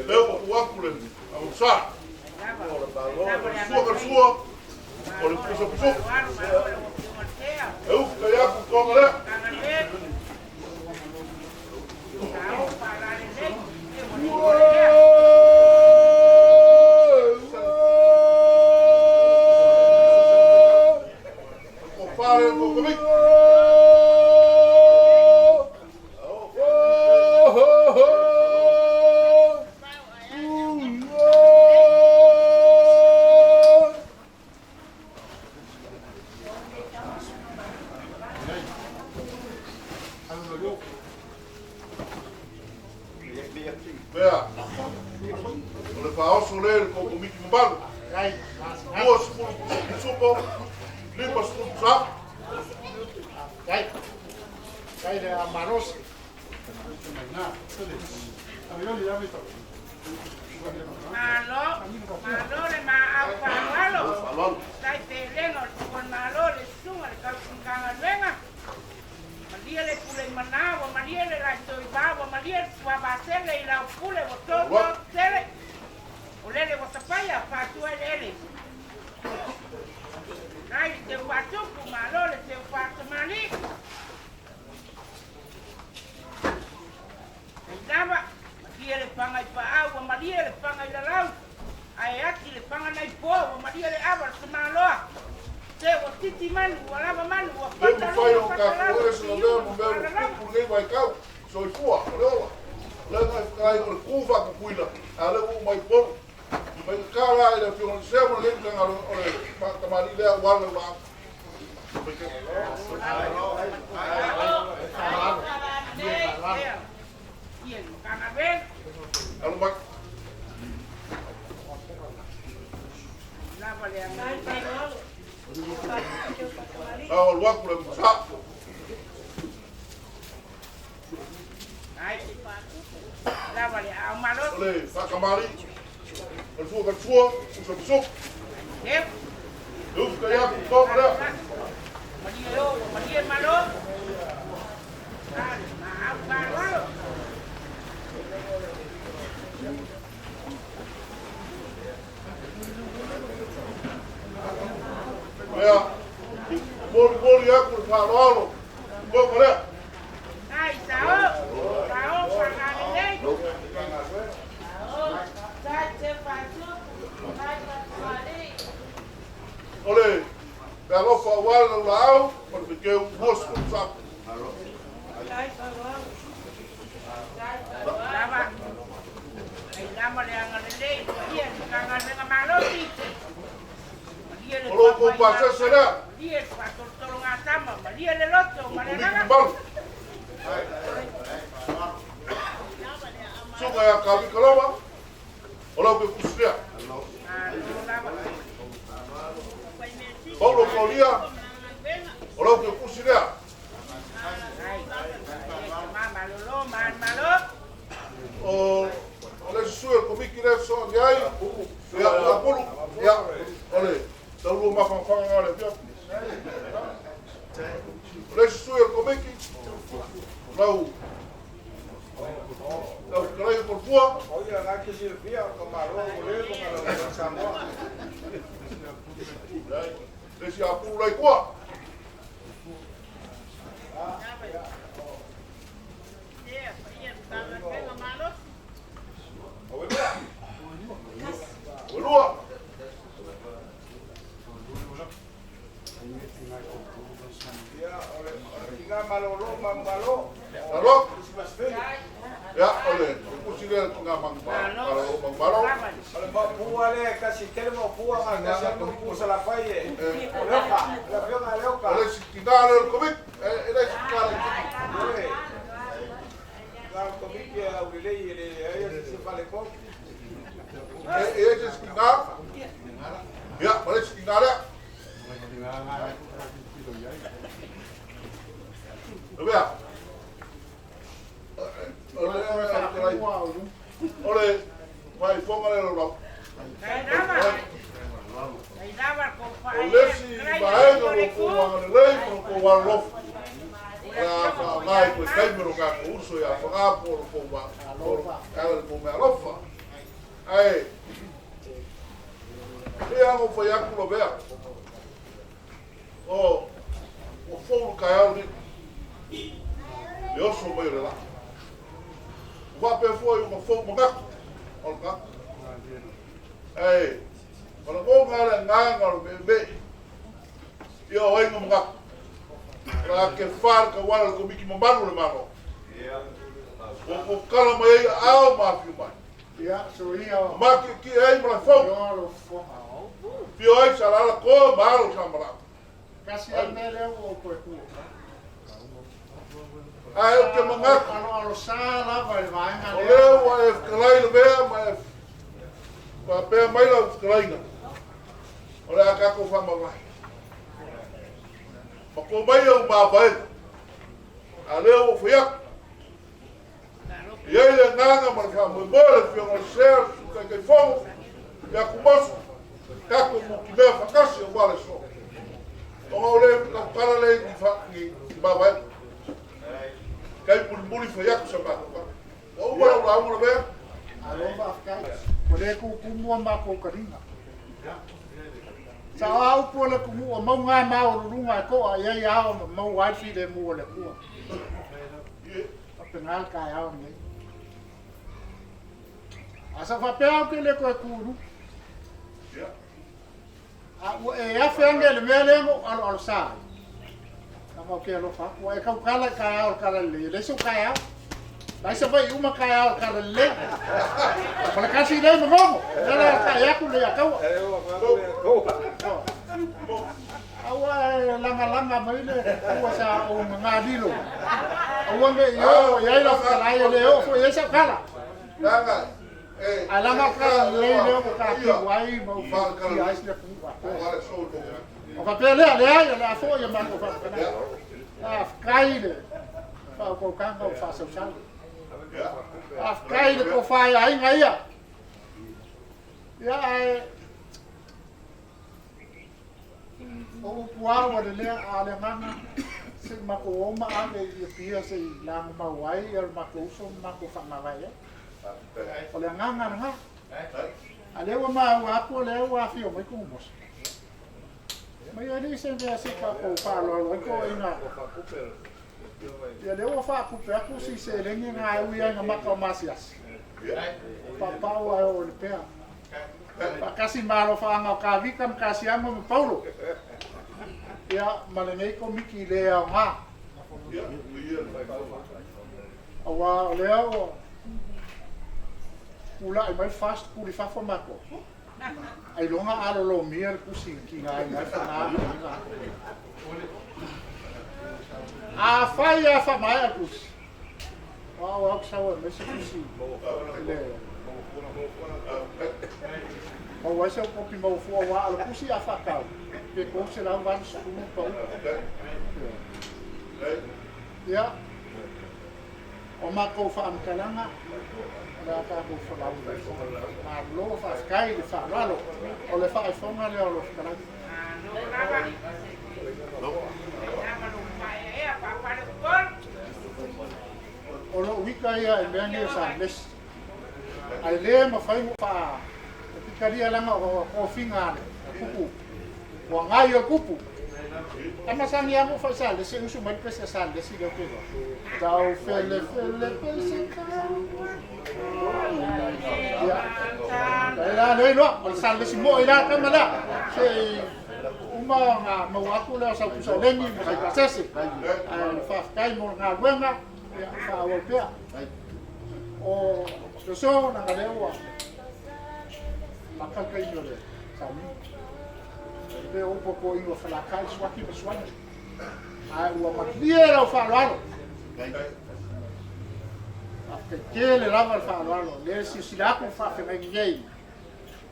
G: Leo ko wa ku le. Au sa. Sua ka sua. O le puso puso. Eu ka ya ku konga le. Vea, o le paoso le ko komiki mbalo.
H: Rai,
G: Dua sepuluh supo, 5 sepuluh sak.
H: rai de amaros.
C: Malo le malo. Sai te lengo con malo le sunga le kanga lenga. Malia le pule manawa, malia le la toi baba, malia swa basele ila pule bototo tele. Olele botapaya fa tu ele. Nai te watu ku malo le te watu mani. Ndaba malia le panga pa agua, malia le panga ila lau. Ai ati le panga nai po, malia le aba se malo. Se o titi manu, wala manu, wa
G: Le mo fai o ka ko eso no deu mo ver ku ngai vai kau. So fua, ola. Le ngai kai o ku fa ku kuila. Ale o mai po. Mai kala ile fio se mo le nga o le pa mari le wala wa. Alo mak. Au luar ku le sa.
C: Lávale a malo.
G: Ole, sa kamari. O suo ka suo, o so so.
C: Yep.
G: Eu ka ya ku to ka.
C: Malia malo. Malo.
G: Vea, mori ya ku fa rolo. Ko ka le.
C: Ai, sao pagale le. Sai te faço. Sai pagale.
G: Ole, pe alo fa wala lao, por que eu gosto, sabe?
C: Lava. Ai, lama le angale, dia kangale malo ti.
G: Olo ko pasa será.
C: Dia pato tolong atama, dia le loto,
G: Komiki mbalo. Suka ya kawi kalama. Ola ko kusia. Paulo Claudia. Ola ko kusia. O ole suer komiki le so yai. Ya apolo. Ya. Ole. Talu ma fa ngale pia. Ole suer komiki. Lau. Lau kalai por fua.
E: Oye, la que sirvía como arroz, bolero, como la Samoa.
G: Esse apuro lá e qua. Olua.
E: Ya, oleh tinggal malo, malo.
G: Alô? Ya, olha, considera que não mang balo.
E: Oleh mau pua le, kasih tel mau pua nggak kasih mau pua salah paye. Leoka, la leoka.
G: Olha, se tinggal el covid, ele se tinggal.
E: Oleh, kalau komik ya udah le, ya se vale kok.
G: Ele se tinggal. Ya, olha se tinggal ya.
C: Kaya naman. Kaya naman kung
G: O
C: paano.
G: lesi maenga o ko wangalei o ko wanlof. Ra fa mai ko kaimero ka ko uso ya fa por ko wa por kala ko me alofa. Ai. Ia mo foi aku lo bea. O fogo caiu ni. Eu sou meio lá. O papel foi uma fogo magaco. Olha. Ei. Kalau kau ngalah ngangal bebe. Yo ai ngam magaco. Para que far ka wala ko biki mambano le mano. O kala mai au ma fi mai.
H: Ya, so ia.
G: Ma ki ai mala fogo.
H: Yo lo fo.
G: Pio ai sala ko malo samara.
H: Kasi anele o ko ku.
G: Ai o que magaco.
H: Alo sala vai vai nga.
G: Oleu a escalai le bea ma papel mai la escalai. Olha cá com fama vai. Mas com mai o babai. Aleu o fiac. E ele nanga mas fama bola fio no céu, que fogo. Ya kumoso. Kako mo kibea fakasi o wale so. O ole ka parale ni babai. Kai pulmuli fiac sama. O wala o bea.
H: Alo ba kai. Pole ku kumua ma ko karinga. Sa au pole ku mo mau nga mau runga ko ai ai au mau wai fi de mo le ku. Pengal kai au ni. Asa fa pe au ke le ko ku ru. A o e a fe ande le mele mo al sa. Na mo ke lo fa o e ka kala kai au kala le so kai au. Dai sa vai uma kai au kala le. Para kasi le mo. Nala kai aku le akau. Awa langa mai le awa sa o ngadilo. Awa me yo ya la kala le o fo yesa kala.
G: Langa.
H: Alanga kala le le ka ki wai mo fa ki ais le ku.
G: Wale so.
H: O ka pele le la fo ya ma ko fa kana. Ah kai le. Fa ko ka ko fa so sa. Ah kai le ko fa ya ngai ya. Ya o puar wa le ale manga se ma ko o ma ave e pia se la ma wai el ma ko so ma ko fa ma vai o le nganga nga ale wa ma wa ko le wa fi o mai ko mos mai ali se ve se ka ko pa lo ko ina ya le wa fa ku pe ku si se le ni nga u ya nga ma ko masias pa pa wa o le pe kasi malo fa nga ka vikam kasi amo mo Paulo. Ya malenei ko miki le nga. Awa le o. Ula ai mai fast ku li fa fo mako. Ai longa alo lo mier ku si ki nga ai fa na. A fa ya fa mai ku. Wa sa wa me se ku si. Le. O wa se ko pi mo fu wa alo ku si a fa ka. Ke ko se la van su mo pa. Ya. O ma ko fa am kalanga. La ka ko fa la. Ma lo fa sky le fa lo. O le fa fo ma le o lo fa. O lo wika ia e mea sa les. Ai le ma fai mo fa. Karia langa o finga kupu. Wa ngai o kupu. Ama sangi amo fa sa le se usu mai pesa sa le si do ke. Tau fele pesa. Ya. Ela no, o sa le si mo ila ka mala. Se uma nga mo aku la sa ku sa lengi mo kai pasese. Ai fa kai mo nga wenga ya fa o pea. O so na galewa. Maka kai le sami pe o poco ingo fala kai swaki be swaki ai o makiera o falo a que le lava el falo le si la ko fa fe ngai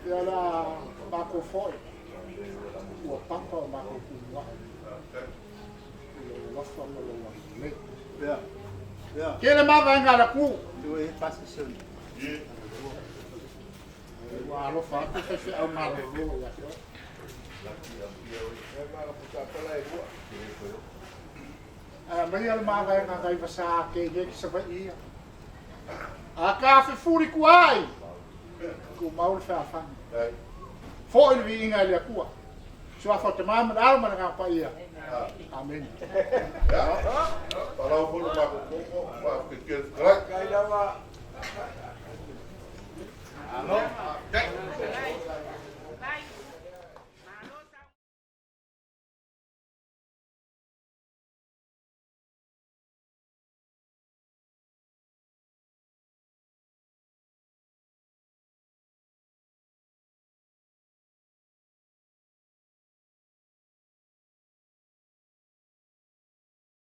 H: ya la ba ko foi o papa o ma ko wa lo fa mo lo le ya que le ma va ngala ku
I: tu es pas seul
H: Wa lo fa tu fe au malolo ya. Mai al manga nga kai vasa ke ge sa va ia. A ka fe furi kuai. Ku maul fa fa. Fo il vi inga le kua. Sua fa te mama al ma nga pa ia. Amen.
G: Kalau pun pak pikir kerak.
E: Kaya wa.
G: Ano?